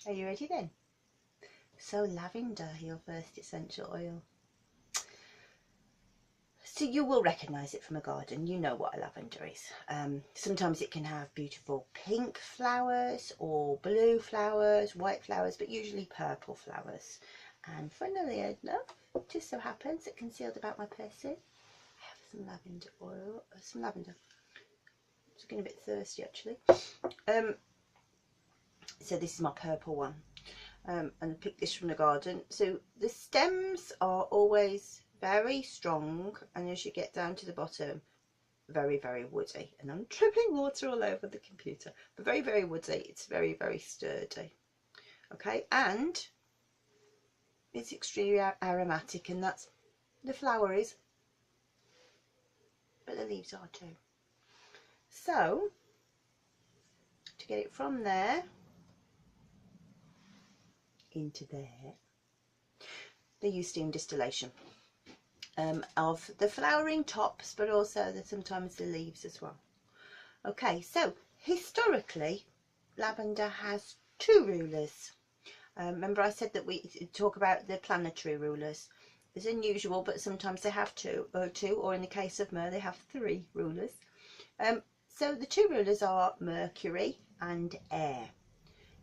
Are you ready then? So lavender, your first essential oil. So you will recognise it from a garden. You know what a lavender is. Sometimes it can have beautiful pink flowers or blue flowers, white flowers, but usually purple flowers. And funnily enough, it just so happens that concealed about my person, I have some lavender oil, some lavender. I'm getting a bit thirsty actually. So this is my purple one. And I picked this from the garden. So the stems are always very strong, and as you get down to the bottom, very, very woody. And I'm dripping water all over the computer, but very, very woody. It's very, very sturdy. Okay, and it's extremely aromatic, and that's the flower is, but the leaves are too. So to get it from there into there, they use steam distillation of the flowering tops, but also sometimes the leaves as well. Okay, so historically lavender has two rulers. Remember I said that we talk about the planetary rulers. It's unusual, but sometimes they have two, or in the case of myrrh they have three rulers. So the two rulers are Mercury and air.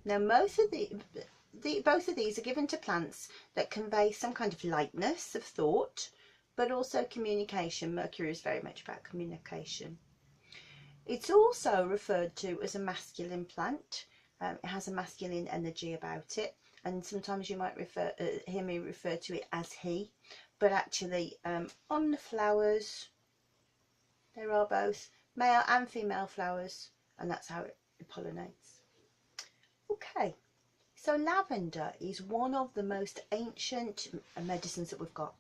Now most of both of these are given to plants that convey some kind of lightness of thought, but also communication. Mercury is very much about communication. It's also referred to as a masculine plant. It has a masculine energy about it, and sometimes you might hear me refer to it as he, but actually on the flowers there are both male and female flowers, and that's how it pollinates. Okay, so lavender is one of the most ancient medicines that we've got.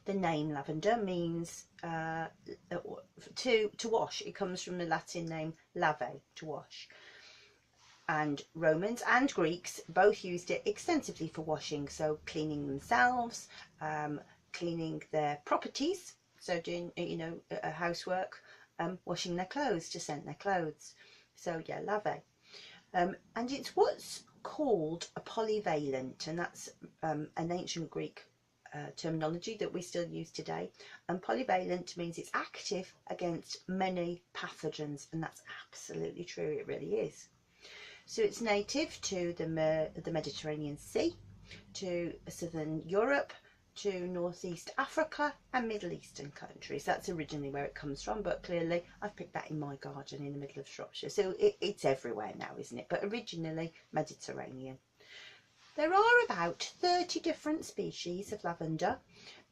The name lavender means to wash. It comes from the Latin name lave, to wash. And Romans and Greeks both used it extensively for washing, so cleaning themselves, cleaning their properties, so doing, you know, housework, washing their clothes, to scent their clothes. So yeah, lave. And it's what's called a polyvalent, and that's an ancient Greek terminology that we still use today. And polyvalent means it's active against many pathogens, and that's absolutely true. It really is. So it's native to the Mediterranean Sea, to southern Europe, to northeast Africa and Middle Eastern countries. That's originally where it comes from, but clearly I've picked that in my garden in the middle of Shropshire, so it's everywhere now, isn't it? But originally Mediterranean. There are about 30 different species of lavender.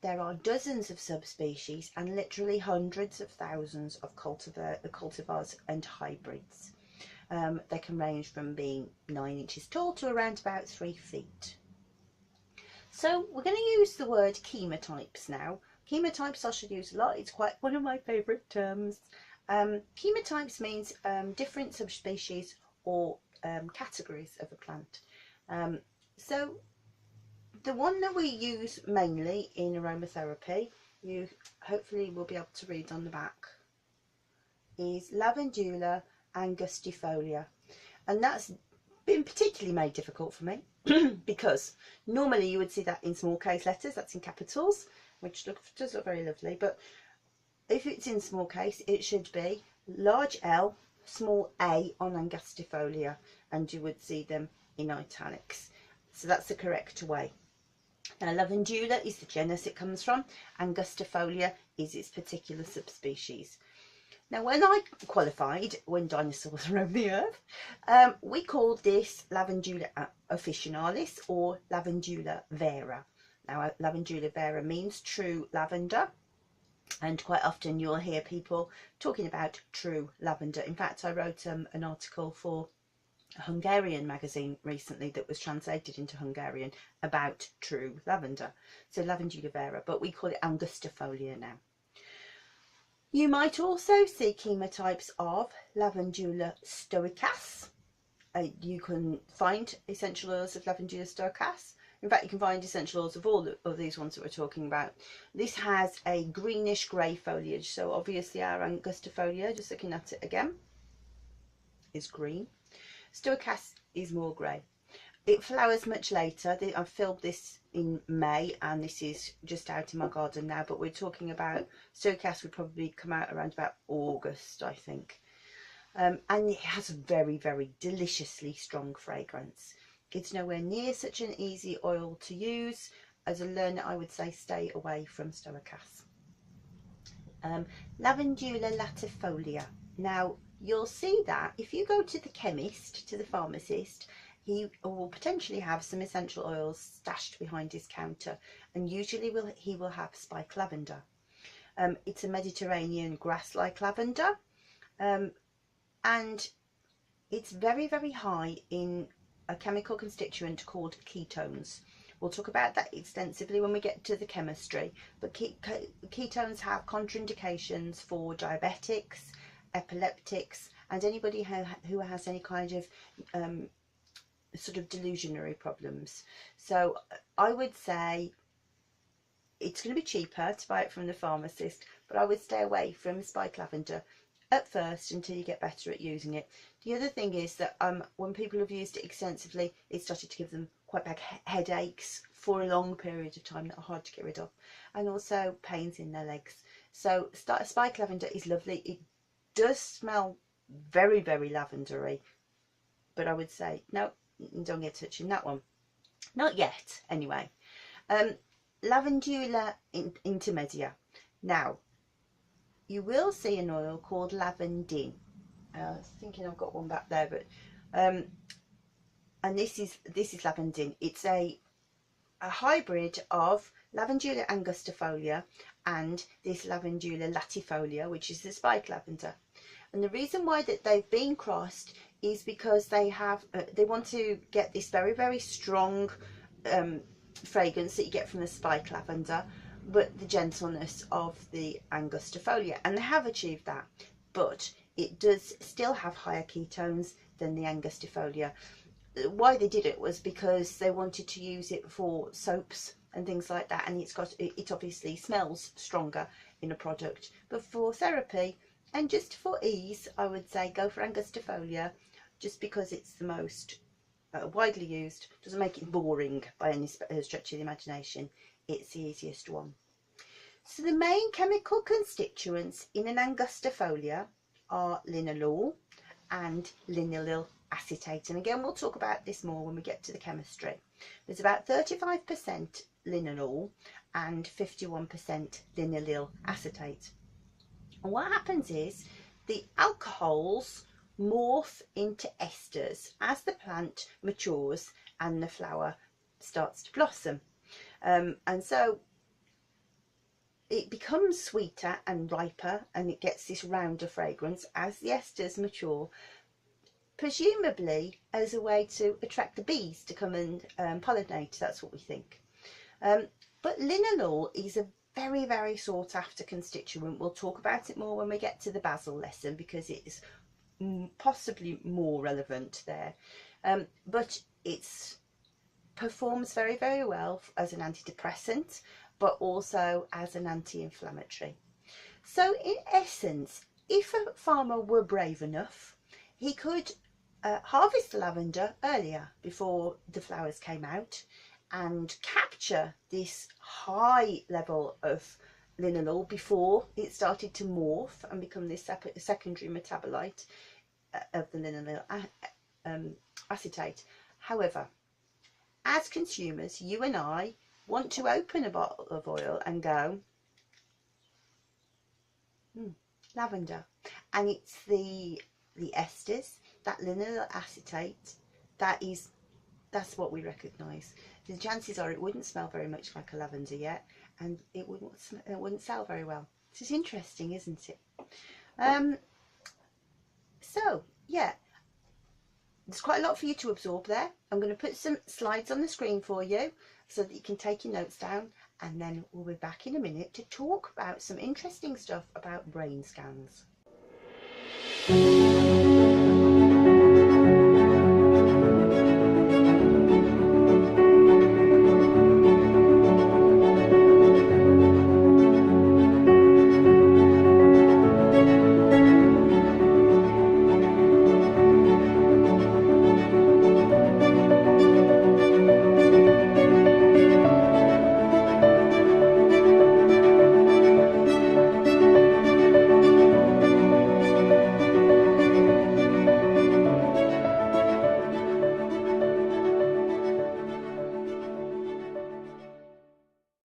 There are dozens of subspecies and literally hundreds of thousands of cultivars and hybrids. They can range from being 9 inches tall to around about 3 feet. So we're going to use the word chemotypes now. Chemotypes I should use a lot. It's quite one of my favourite terms. Chemotypes means different subspecies or categories of a plant. So the one that we use mainly in aromatherapy, you hopefully will be able to read on the back, is Lavandula angustifolia, and that's been particularly made difficult for me because normally you would see that in small case letters, that's in capitals, which does look very lovely, but if it's in small case it should be large L, small a on angustifolia, and you would see them in italics. So that's the correct way. Now Lavandula is the genus it comes from, angustifolia is its particular subspecies. Now when I qualified, when dinosaurs roamed the earth, we called this Lavandula officinalis or Lavandula vera. Now Lavandula vera means true lavender, and quite often you'll hear people talking about true lavender. In fact, I wrote an article for a Hungarian magazine recently that was translated into Hungarian about true lavender. So Lavandula vera, but we call it angustifolia now. You might also see chemotypes of Lavandula stoicas. You can find essential oils of Lavandula stoicas. In fact, you can find essential oils of all of these ones that we're talking about. This has a greenish grey foliage, so obviously our angustifolia, just looking at it again, is green. Stoicas is more grey. it flowers much later. I filmed this in May and this is just out in my garden now, but we're talking about Stochas would probably come out around about August, I think. And it has a very, very deliciously strong fragrance. It's nowhere near such an easy oil to use. As a learner, I would say stay away from Stochas. Lavandula latifolia. Now, you'll see that if you go to the chemist, to the pharmacist, he will potentially have some essential oils stashed behind his counter, and usually he will have spike lavender. It's a Mediterranean grass-like lavender, and it's very, very high in a chemical constituent called ketones. We'll talk about that extensively when we get to the chemistry, but ketones have contraindications for diabetics, epileptics, and anybody who has any kind of sort of delusionary problems. So I would say it's going to be cheaper to buy it from the pharmacist, but I would stay away from spike lavender at first until you get better at using it. The other thing is that when people have used it extensively, it started to give them quite bad headaches for a long period of time that are hard to get rid of, and also pains in their legs. So spike lavender is lovely. It does smell very, very lavendery, but I would say no, don't get touching that one, not yet anyway. Lavandula intermedia. Now you will see an oil called lavandin. I was thinking I've got one back there, but and this is lavandin. It's a hybrid of Lavandula angustifolia and this Lavandula latifolia, which is the spike lavender. And the reason why that they've been crossed is because they want to get this very, very strong fragrance that you get from the spike lavender, but the gentleness of the angustifolia, and they have achieved that, but it does still have higher ketones than the angustifolia. Why they did it was because they wanted to use it for soaps and things like that, and it obviously smells stronger in a product, but for therapy and just for ease, I would say go for angustifolia, just because it's the most widely used. Doesn't make it boring by any stretch of the imagination. It's the easiest one. So the main chemical constituents in an angustifolia are linalool and linylyl acetate, and again we'll talk about this more when we get to the chemistry. There's about 35% linalool and 51% linylyl acetate, and what happens is the alcohols morph into esters as the plant matures and the flower starts to blossom, and so it becomes sweeter and riper, and it gets this rounder fragrance as the esters mature, presumably as a way to attract the bees to come and pollinate. That's what we think. But linalool is a very, very sought after constituent. We'll talk about it more when we get to the basil lesson, because it is possibly more relevant there. But it performs very, very well as an antidepressant, but also as an anti-inflammatory. So in essence, if a farmer were brave enough, he could harvest the lavender earlier, before the flowers came out, and capture this high level of linalool before it started to morph and become this secondary metabolite of the linylyl acetate. However, as consumers, you and I want to open a bottle of oil and go, lavender, and it's the esters, that linylyl acetate, that's what we recognise. The chances are it wouldn't smell very much like a lavender yet, and it wouldn't sell very well. This is interesting, isn't it? So yeah, there's quite a lot for you to absorb there. I'm going to put some slides on the screen for you so that you can take your notes down, and then we'll be back in a minute to talk about some interesting stuff about brain scans.